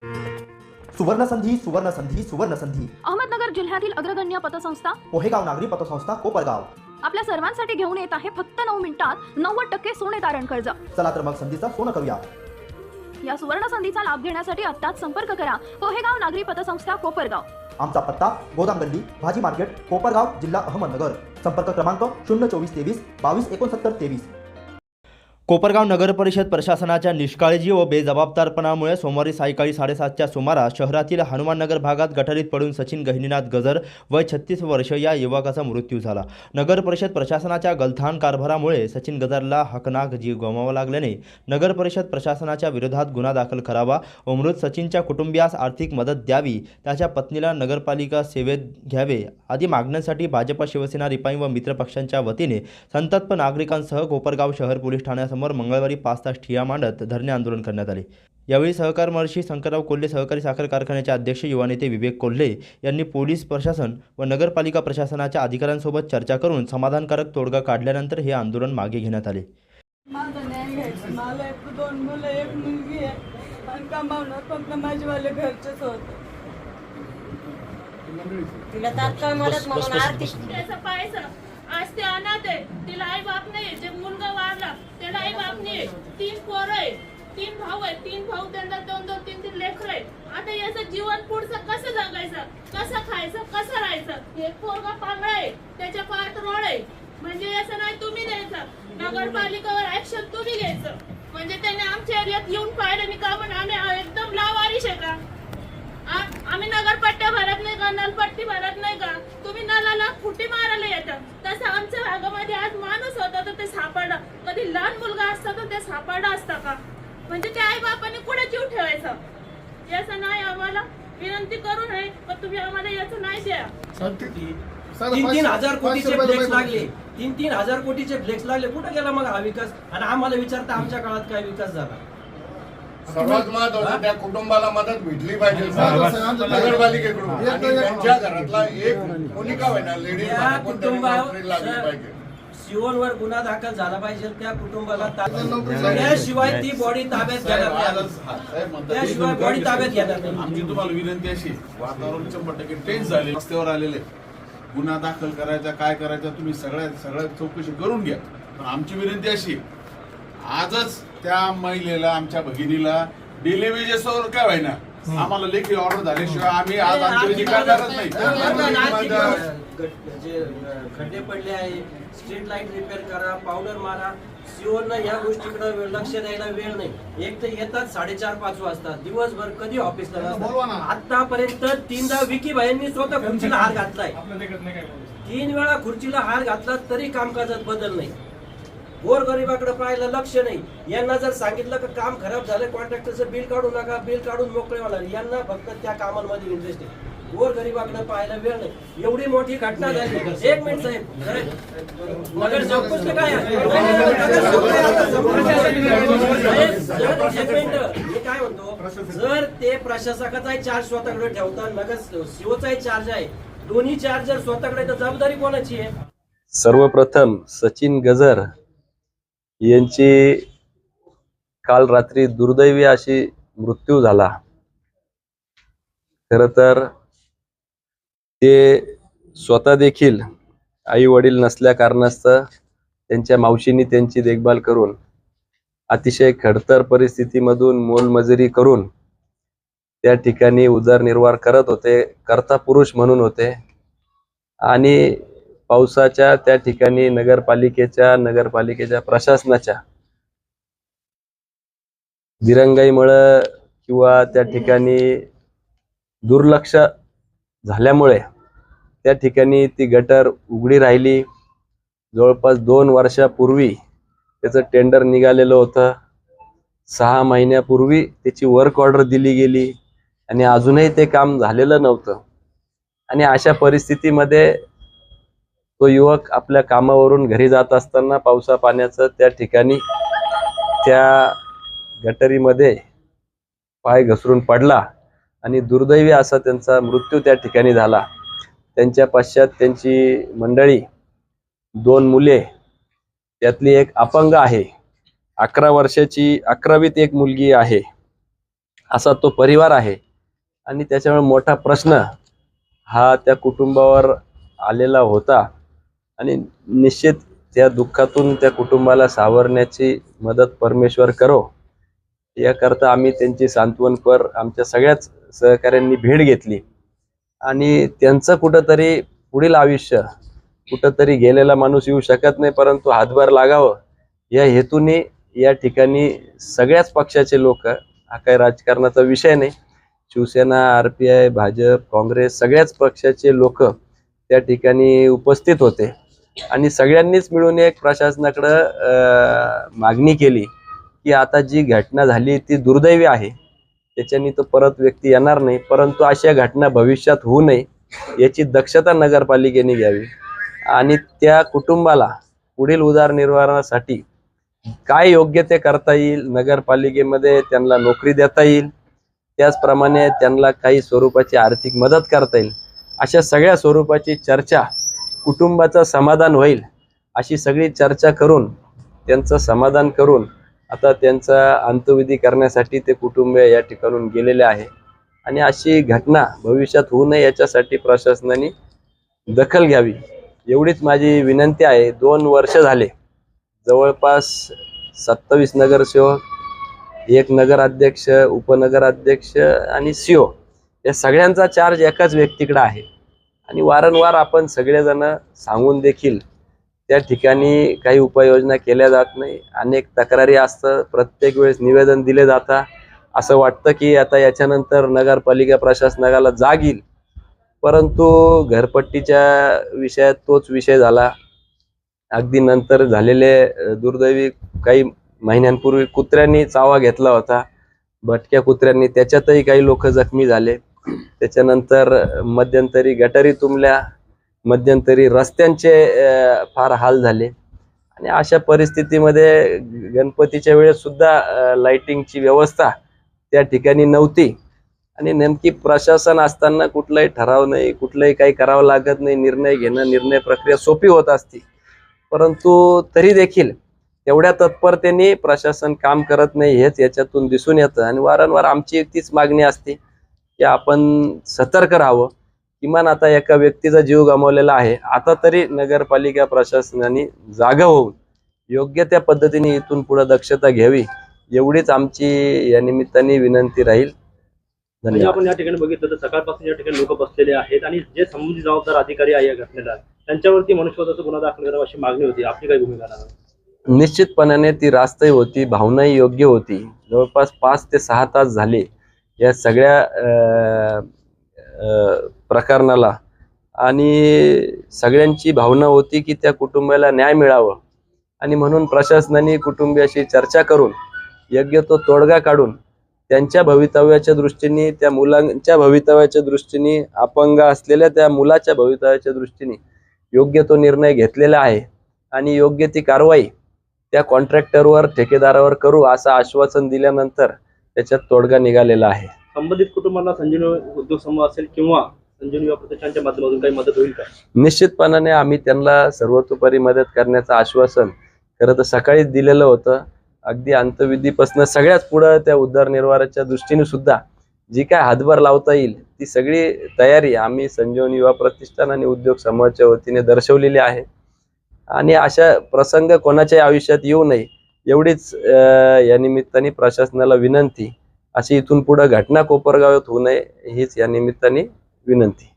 सुवर्ण संधी सुवर्ण संधी सुवर्ण संधी अहमदनगर जिल्ह्यातील अग्रगण्य पतसंस्था पोहेगाव नागरी पतसंस्था कोपरगाव आपल्या सर्वांसाठी घेऊन येत आहे फक्त 9 मिनिटात 90% सोने तारण कर्ज। चला तर मग संधीचा सोनं करूया। या सुवर्ण संधीचा लाभ घेण्यासाठी आत्ताच संपर्क करा पोहेगाव नागरी पतसंस्था कोपरगाव। आमचा पत्ता गोदाम गल्ली भाजी मार्केट कोपरगाव जिल्हा अहमदनगर। संपर्क क्रमांक 02423 226923। कोपरगाव नगर परिषद प्रशासनाच्या निष्काळजी व बेजबाबदारपणामुळे सोमवारी सायंकाळी 7:30च्या सुमारास शहरातील हनुमाननगर भागात गटारीत पडून सचिन गहिनीनाथ गजर वय 36 वर्ष या युवकाचा मृत्यू झाला। नगर परिषद प्रशासनाच्या गलथान कारभारामुळे सचिन गजरला हकनाक जीव गमवावा लागल्याने नगर परिषद प्रशासनाच्या विरोधात गुन्हा दाखल करावा व मृत सचिनच्या कुटुंबियास आर्थिक मदत द्यावी, त्याच्या पत्नीला नगरपालिका सेवेत घ्यावे आदी मागण्यांसाठी भाजप, शिवसेना, रिपाई व मित्र पक्षांच्या वतीने संतप्त नागरिकांसह कोपरगाव शहर पोलीस ठाण्यासमोर मंगळवारी 5 तास ठिय्या मांडत धरणे आंदोलन करण्यात आले। यावेळी सहकार महर्षी शंकरराव कोल्हे सहकारी साखर कारखान्याचे अध्यक्ष युवा नेते विवेक कोल्हे यांनी पोलीस प्रशासन व नगरपालिका प्रशासनाच्या अधिकाऱ्यांसोबत चर्चा करून समाधानकारक तोडगा काढल्यानंतर हे आंदोलन मागे घेण्यात आले। माझा न्याय घ्यायचा। मला एक 2 मुलं एक मुलगी आहे आणि कमावणार फक्त माझेवाले घरचेच होते। तिला तात्काळ मदत म्हणून आर्थिक त्याचं पाहायचं। आज ते अनाथ आहे, तिला आई बाप नाही, जे मुलगा वारला त्याला आई बाप नाही, 3 पोरं आहे, 3 भाऊ आहे, 3 भाऊ त्यांना 2-2, 3-3 लेकरं आहे। आता याचं जीवन पुढचं कसं जगायचं, कसं खायचं, कसं राहायचं? एक पोरगा पांगळा आहे, त्याच्या पायात रोड आहे, म्हणजे असं नाही तुम्ही द्यायचं, नगरपालिकेवर ऍक्शन तुम्ही घ्यायचं। म्हणजे त्याने आमच्या एरियात येऊन पाहिलं नाही का? म्हणून आम्ही एकदम लावारिश आहे का? आम्ही नगरपट्ट्या भरत नाही का, नलपट्टी भरत नाही का? तुम्ही नलाला फुटी मारायला येतात। तसं आमच्या भागामध्ये आज माणूस होता तर ते सापडला, कधी लहान मुलगा असता तर ते सापडला असता का? म्हणजे त्या आई बापाने कुठे जीव ठेवायचा? याचं नाही आम्हाला विनंती करू नये, पण तुम्ही आम्हाला याचं नाही द्या। 3-3 हजार कोटीचे फ्लेक्स लागले, 3-3 हजार कोटीचे फ्लेक्स लागले, कुठे गेला मग हा विकास? आणि आम्हाला विचारता आमच्या काळात काय विकास झाला? सर्वात महत्त्वाचं त्या कुटुंबाला मदत भेटली पाहिजे नगरपालिकेकडून आणि त्यांच्या घरातला एक मुली का होईना लेडीज लागली पाहिजे। शिवनवर गुन्हा दाखल झाला पाहिजे, त्या कुटुंबाला त्याशिवाय ती बॉडी ताब्यात घेणार नाही, त्याशिवाय बॉडी ताब्यात घेणार नाही। आमची तुम्हाला विनंती अशी, वातावरण 100% टेन्स झाले, रस्त्यावर आलेले गुन्हा दाखल करायचा काय करायचा तुम्ही सगळ्या चौकशी करून घ्या। पण आमची विनंती अशी, आजच त्या महिलेला आमच्या भगिनीला डिलिव्हरीवर काय व्हायना, आम्हाला लेखी ऑर्डर झाल्याशिवाय आम्ही आज आमची करणारच नाही। जे खड्डे पडले आहे, स्ट्रीट लाईट रिपेअर करा, पावडर मारा। सीओना या गोष्टीकडे लक्ष द्यायला वेळ नाही। एक तर येतात 4:30-5 वाजता, दिवसभर कधी ऑफिसला नसतात। आतापर्यंत 3दा विकी भाईंनी स्वतः खुर्चीला हार घातलाय, 3 वेळा खुर्चीला हार घातला तरी कामकाजात बदल नाही। गोरगरिबाकडे पाहायला लक्ष नाही। यांना जर सांगितलं की काम खराब झालं, कॉन्ट्रॅक्टरचं बिल काढू नका, बिल काढून मोकळे व्हा, यांना फक्त त्या कामांमध्ये इंटरेस्ट आहे, गोरगरिबाकडे पाहायला वेळ नाही। एवढी मोठी घटना झाली। 1 मिनिट साहेब, नगर चौकशी काय मी काय म्हणतो, जर ते प्रशासकाचाही चार्ज स्वतःकडे ठेवता, नगर सीओचाही चार्ज आहे, दोन्ही चार्ज जर स्वतःकडे, तर जबाबदारी कोणाची आहे? सर्वप्रथम सचिन गजर यांची काल रात्री दुर्दैवी अशी मृत्यू झाला। खरं तर ते स्वतः देखील आई वडील नसल्या कारणास्तव त्यांच्या मावशींनी त्यांची देखभाल करून अतिशय खडतर परिस्थितीमधून मोलमजुरी करून त्या ठिकाणी उदरनिर्वाह करत होते, कर्ता पुरुष म्हणून होते। आणि पावसाच्या त्या ठिकाणी नगरपालिकेच्या प्रशासनाच्या दिरंगाईमुळे किंवा त्या ठिकाणी दुर्लक्ष झाल्यामुळे त्या ठिकाणी ती गटर उघडी राहिली। जवळपास 2 वर्षापूर्वी त्याचं टेंडर निघालेलं होतं, 6 महिन्यापूर्वी त्याची वर्क ऑर्डर दिली गेली आणि अजूनही ते काम झालेलं नव्हतं। आणि अशा परिस्थितीमध्ये तो युवक आपल्या कामावरून घरी जात असताना पावसा पाण्याचं त्या ठिकाणी त्या गटरीमध्ये पाय घसरून पडला आणि दुर्दैवी असा त्यांचा मृत्यू त्या ठिकाणी झाला। त्यांच्या पश्चात त्यांची मंडळी, 2 मुले, त्यातली एक अपंग आहे, 11 वर्षाची, 11वीत एक मुलगी आहे असा तो परिवार आहे आणि त्याच्यामुळे मोठा प्रश्न हा त्या कुटुंबावर आलेला होता आणि निश्चित त्या दुःखातून त्या कुटुंबाला सावरण्याची मदत परमेश्वर करो याकरता आम्ही त्यांची सांत्वनपर आमच्या सगळ्याच सहकाऱ्यांनी भेट घेतली आणि त्यांचं कुठंतरी पुढील आयुष्य कुठंतरी गेलेला माणूस येऊ शकत नाही, परंतु हातभार लागावं या हेतूने या ठिकाणी सगळ्याच पक्षाचे लोक, हा काही राजकारणाचा विषय नाही, शिवसेना, RPI, भाजप, काँग्रेस सगळ्याच पक्षाचे लोक त्या ठिकाणी उपस्थित होते आणि सगळ्यांनीच मिळून एक प्रशासनाकडं मागणी केली की आता जी घटना झाली ती दुर्दैवी आहे, त्याच्यानी तर परत व्यक्ती येणार नाही, परंतु अशा घटना भविष्यात होऊ नये याची दक्षता नगरपालिकेने घ्यावी आणि त्या कुटुंबाला पुढील उदरनिर्वाहासाठी काय योग्य ते करता येईल, नगरपालिकेमध्ये त्यांना नोकरी देता येईल, त्याचप्रमाणे त्यांना काही स्वरूपाची आर्थिक मदत करता येईल, अशा सगळ्या स्वरूपाची चर्चा, कुटुंबाचं समाधान होईल अशी सगळी चर्चा करून त्यांचं समाधान करून आता त्यांचा अंत्यविधी करण्यासाठी ते कुटुंब या ठिकाणून गेलेले आहे आणि अशी घटना भविष्यात होऊ नये याच्यासाठी प्रशासनाने दखल घ्यावी एवढीच माझी विनंती आहे. 2 वर्ष झाले जवळपास 27 नगरसेवक, 1 नगराध्यक्ष, उपनगराध्यक्ष आणि CO या सगळ्यांचा चार्ज एकाच व्यक्तीकडे आहे आणि वारंवार आपण सगळेजण सांगून देखील त्या ठिकाणी काही उपाययोजना केल्या जात नाही. अनेक तक्रारी असतं, प्रत्येक वेळेस निवेदन दिले जातात, असं वाटतं की आता याच्यानंतर नगरपालिका प्रशासनाला जाग येईल, परंतु घरपट्टीच्या विषयात तोच विषय झाला. अगदी नंतर झालेले दुर्दैवी काही महिन्यांपूर्वी कुत्र्यांनी चावा घेतला होता, भटक्या कुत्र्यांनी, त्याच्यातही काही लोक जखमी झाले. त्याच्यानंतर मध्यंतरी गटारी तुंबल्या, मध्यंतरी रस्त्यांचे फार हाल झाले आणि अशा परिस्थितीमध्ये गणपतीच्या वेळेस सुद्धा लाइटिंगची व्यवस्था त्या ठिकाणी नव्हती आणि नेमकी प्रशासन असताना कुठलाही ठराव नाही, कुठलंही काही करावं लागत नाही, निर्णय घेणं, निर्णय प्रक्रिया सोपी होत असते, परंतु तरी देखील तेवढ्या तत्परतेने प्रशासन काम करत नाही हेच याच्यातून दिसून येतं आणि वारंवार आमची तीच मागणी असते की आपण सतर्क राहावं. किमान आता एका व्यक्तीचा जीव गमावलेला आहे, आता तरी नगरपालिका प्रशासनाने जागा होऊन योग्य त्या पद्धतीने इथून पुढे दक्षता घ्यावी एवढीच आमची या निमित्ताने विनंती राहील. म्हणजे आपण या ठिकाणी बघितलं तर सकाळपासून या ठिकाणी लोक बसलेले आहेत आणि जे संबंधित जबाबदार अधिकारी आहे या घटनेला त्यांच्यावरती मनुष्यवधाचा गुन्हा दाखल करावा अशी मागणी होती. आपली काय भूमिका राहणार? निश्चितपणाने ती रास्तही होती, भावनाही योग्य होती. जवळपास 5 ते 6 तास झाले या सगळ्या प्रकरणाला आणि सगळ्यांची भावना होती की त्या कुटुंबाला न्याय मिळावं आणि म्हणून प्रशासनाने कुटुंबियाशी चर्चा करून योग्य तो तोडगा काढून त्यांच्या भवितव्याच्या दृष्टीने, त्या मुलांच्या भवितव्याच्या दृष्टीने, अपंग असलेल्या त्या मुलाच्या भवितव्याच्या दृष्टीने योग्य तो निर्णय घेतलेला आहे आणि योग्य ती कारवाई त्या कॉन्ट्रॅक्टरवर, ठेकेदारावर करू असं आश्वासन दिल्यानंतर त्याच्यात तोडगा निघालेला आहे. संबंधित कुटुंबाला संजीवनी उद्योग समूह असेल किंवा संजीवनी युवा प्रतिष्ठानच्या माध्यमातून काही मदत होईल का? निश्चितपणाने आम्ही त्यांना सर्वतोपरी मदत करण्याचं आश्वासन खरं तर सकाळीच दिलेलं होतं. अगदी अंत्यविधीपासून सगळ्याच पुढं त्या उदरनिर्वाहाच्या दृष्टीने सुद्धा जी काय हातभार लावता येईल ती सगळी तयारी आम्ही संजीवनी युवा प्रतिष्ठान आणि उद्योग समूहाच्या वतीने दर्शवलेली आहे आणि अशा प्रसंग कोणाच्याही आयुष्यात येऊ नये एवढीच या निमित्ताने प्रशासनाला विनंती. अशी इथून पुढे घटना कोपरगावात होऊ नये हीच या निमित्ताने विनंती.